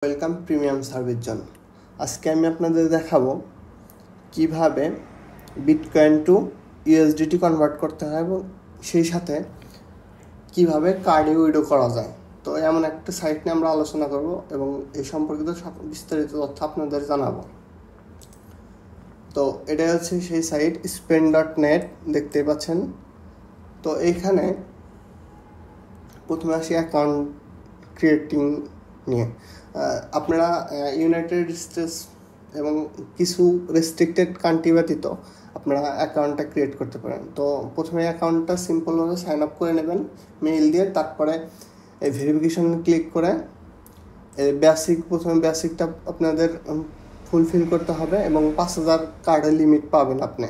Welcome premium service জন। আজকে আমি আপনাদের দেখাবো কিভাবে বিটকয়েন টু ইউএসডিটি কনভার্ট করতে হয় এবং সেই সাথে কিভাবে কার্ডে উইড্রো করা যায়। তো এমন একটা সাইট নিয়ে আমরা আলোচনা করব এবং এই সম্পর্কিত বিস্তারিত তথ্য আপনাদের জানাবো। তো এটা হচ্ছে সেই সাইট spend.net, দেখতেই পাচ্ছেন। তো এইখানে প্রথমে আসি অ্যাকাউন্ট ক্রিয়েটিং নিয়ে। আপনারা ইউনাইটেড স্টেটস এবং কিছু রেস্ট্রিক্টেড কান্ট্রি ব্যতীত আপনারা অ্যাকাউন্টটা ক্রিয়েট করতে পারেন। তো প্রথমে অ্যাকাউন্টটা সিম্পলভাবে সাইন আপ করে নেবেন মেইল দিয়ে, তারপরে এই ভেরিফিকেশন ক্লিক করে প্রথমে বেসিকটা আপনাদের ফুলফিল করতে হবে এবং 5,000 কার্ডের লিমিট পাবেন আপনি।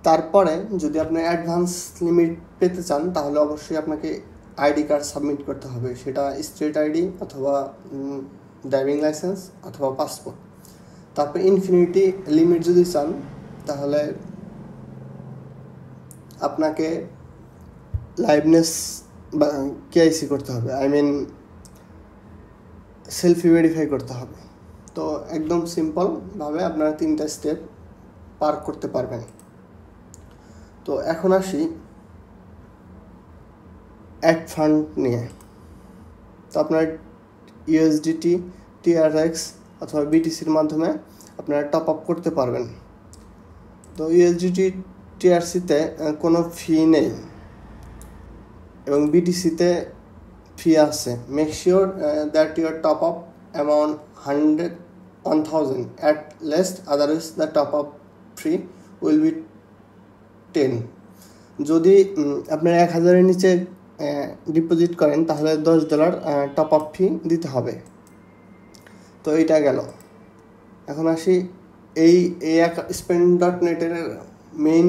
তারপরে যদি আপনি অ্যাডভান্স লিমিট পেতে চান তাহলে অবশ্যই আপনাকে আইডি কার্ড সাবমিট করতে হবে, সেটা স্টেট আইডি অথবা ড্রাইভিং লাইসেন্স অথবা পাসপোর্ট। তারপরে ইনফিনিটি লিমিট যদি চান তাহলে আপনাকে লাইভনেস বা কেআইসি করতে হবে, সেলফি ভেরিফাই করতে হবে। তো একদম সিম্পলভাবে আপনারা 3টা স্টেপ পার করতে পারবেন। তো এখন আসি অ্যাড ফান্ড নিয়ে। তো আপনার ইউএসডিটি, টিআরএক্স অথবা বিটিসির মাধ্যমে আপনারা টপ আপ করতে পারবেন। তো ইউএসডিটি, টিআরসিতে কোনো ফি নেই এবং বিটিসিতে ফি আছে। Make sure that your top up amount 1,000 at least, otherwise the top up fee will be 10। যদি আপনার 1,000-এর নিচে ডিপোজিট করেন তাহলে $10 টপ আপ ফি দিতে হবে। তো এইটা গেল। এখন আসি এই spend.net-এর মেইন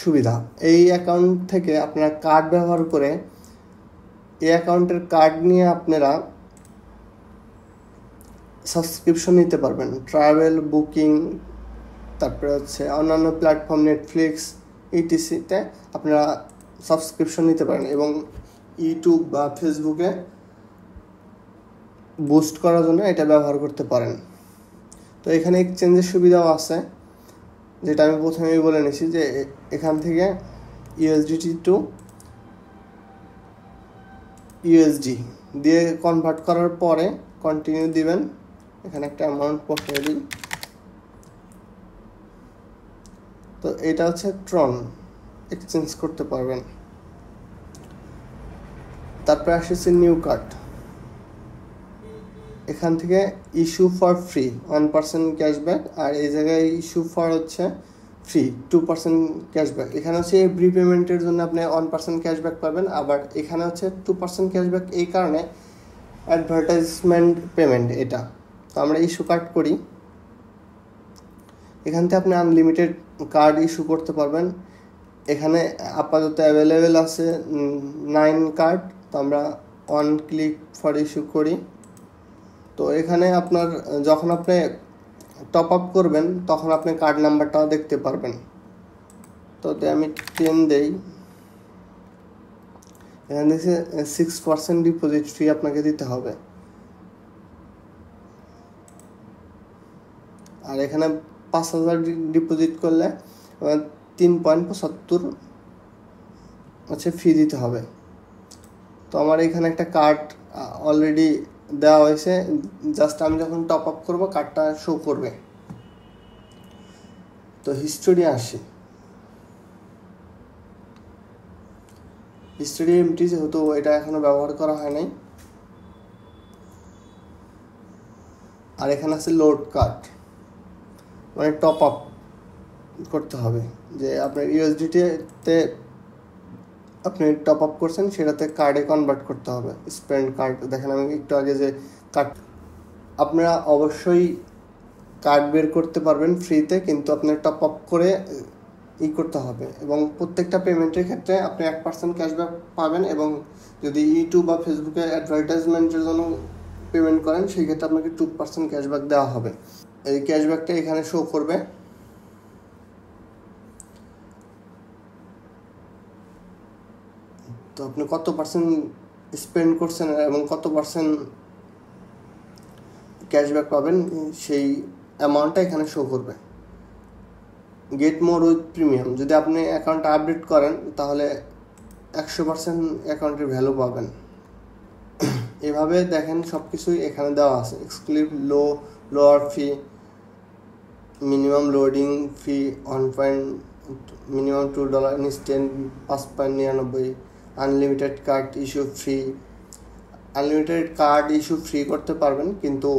সুবিধা। এই অ্যাকাউন্ট থেকে আপনারা কার্ড ব্যবহার করে এই অ্যাকাউন্টের কার্ড নিয়ে আপনারা সাবস্ক্রিপশন নিতে পারবেন, ট্রাভেল বুকিং, তারপরে অন্যান্য প্ল্যাটফর্ম নেটফ্লিক্স ইটিসিতে আপনারা সাবস্ক্রিপশন নিতে পারেন এবং ইউটিউব বা ফেসবুকে বুস্ট করার জন্য এটা ব্যবহার করতে পারেন। তো এখানে এক্সচেঞ্জের সুবিধাও আছে, যেটা আমি প্রথমেই বলে নিয়েছি যে এখান থেকে ইউএসডিটি টু ইউএসডি দিয়ে কনভার্ট করার পরে কন্টিনিউ দিবেন। এখানে একটা অ্যামাউন্ট পাঠিয়ে দিই। তো এটা হচ্ছে ট্রন, এক্সচেঞ্জ করতে পারবেন। তারপরে আসছে নিউ কার্ড। এখান থেকে ইস্যু ফর ফ্রি 1% ক্যাশব্যাক, আর এই জায়গায় ইস্যু ফর হচ্ছে ফ্রি 2% ক্যাশব্যাক। এখানে হচ্ছে এভরি পেমেন্টের জন্য আপনি 1% ক্যাশব্যাক পাবেন, আবার এখানে হচ্ছে 2% ক্যাশব্যাক এই কারণে অ্যাডভার্টাইজমেন্ট পেমেন্ট এটা। তো আমরা ইস্যু কার্ড করি। এখান থেকে আপনি আনলিমিটেড কার্ড ইস্যু করতে পারবেন। এখানে আপাতত অ্যাভেলেবেল আছে 9 কার্ড। তো আমরা 1 ক্লিক ফর ইস্যু করি। তো এখানে আপনার যখন আপনি টপ আপ করবেন তখন আপনি কার্ড নাম্বারটাও দেখতে পারবেন। তো আমি 10 দেই। এখানে দেখছি 6% ডিপোজিট ফি আপনাকে দিতে হবে, আর এখানে 5,000 ডিপোজিট করলে 3.75 ফি দিতে হবে। তো আমার এখানে একটা কার্ড অলরেডি দেওয়া হয়েছে, জাস্ট আমি যখন টপ আপ করবো কার্ডটা শো করবে। তো হিস্টোরি আসি। হিস্টোরি এমটি, যেহেতু এটা এখনো ব্যবহার করা হয় নাই। আর এখানে আছে লোড কার্ড, মানে টপ আপ করতে হবে যে আপনার ইউএসডিটিতে আপনি টপ আপ করছেন সেটাতে কার্ডে কনভার্ট করতে হবে। স্পেন্ড কার্ড দেখেন আমি একটু আগে যে কার্ড, আপনারা অবশ্যই কার্ড বের করতে পারবেন ফ্রিতে, কিন্তু আপনার টপ আপ করে করতে হবে এবং প্রত্যেকটা পেমেন্টের ক্ষেত্রে আপনি 1% ক্যাশব্যাক পাবেন এবং যদি ইউটিউব বা ফেসবুকে অ্যাডভার্টাইজমেন্টের জন্য পেমেন্ট করেন সেই ক্ষেত্রে আপনাকে 2% ক্যাশব্যাক দেওয়া হবে। এই ক্যাশব্যাকটা এখানে শো করবে। তো আপনি কত পার্সেন্ট স্পেন্ড করছেন এবং কত পার্সেন্ট ক্যাশব্যাক পাবেন সেই অ্যামাউন্টটা এখানে শো করবে। গেট মোর উইথ প্রিমিয়াম, যদি আপনি অ্যাকাউন্টটা আপডেট করেন তাহলে 100% অ্যাকাউন্টের ভ্যালু পাবেন। এভাবে দেখেন সব কিছুই এখানে দেওয়া আছে। Exclusive lower fee, minimum loading fee minimum $2, instant 5.99, unlimited card issue free. Unlimited card issue free করতে পারবেন, কিন্তু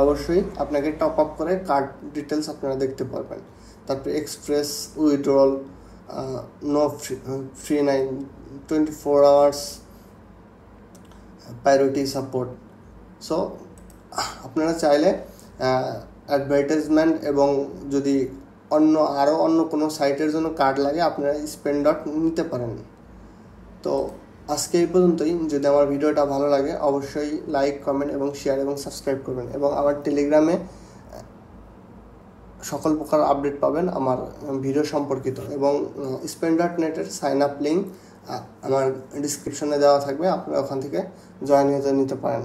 অবশ্যই আপনাকে টপ আপ করে কার্ড ডিটেলস আপনারা দেখতে পারবেন। তারপরে এক্সপ্রেস উইথড্রল, নো ফ্রি নাই, 24 আওয়ার্স প্রায়োরিটি সাপোর্ট। সো আপনারা চাইলে অ্যাডভার্টাইজমেন্ট এবং যদি আরও অন্য কোনো সাইটের জন্য কার্ড লাগে আপনারা স্পেন্ড ডট নিতে পারেন। তো আজকে এই পর্যন্তই। যদি আমার ভিডিওটা ভালো লাগে অবশ্যই লাইক, কমেন্ট এবং শেয়ার এবং সাবস্ক্রাইব করবেন, এবং আমার টেলিগ্রামে সকল প্রকার আপডেট পাবেন আমার ভিডিও সম্পর্কিত, এবং spend.net-এর সাইন আপ লিঙ্ক আমার ডিসক্রিপশনে দেওয়া থাকবে, আপনারা ওখান থেকে জয়েন হয়ে নিতে পারেন।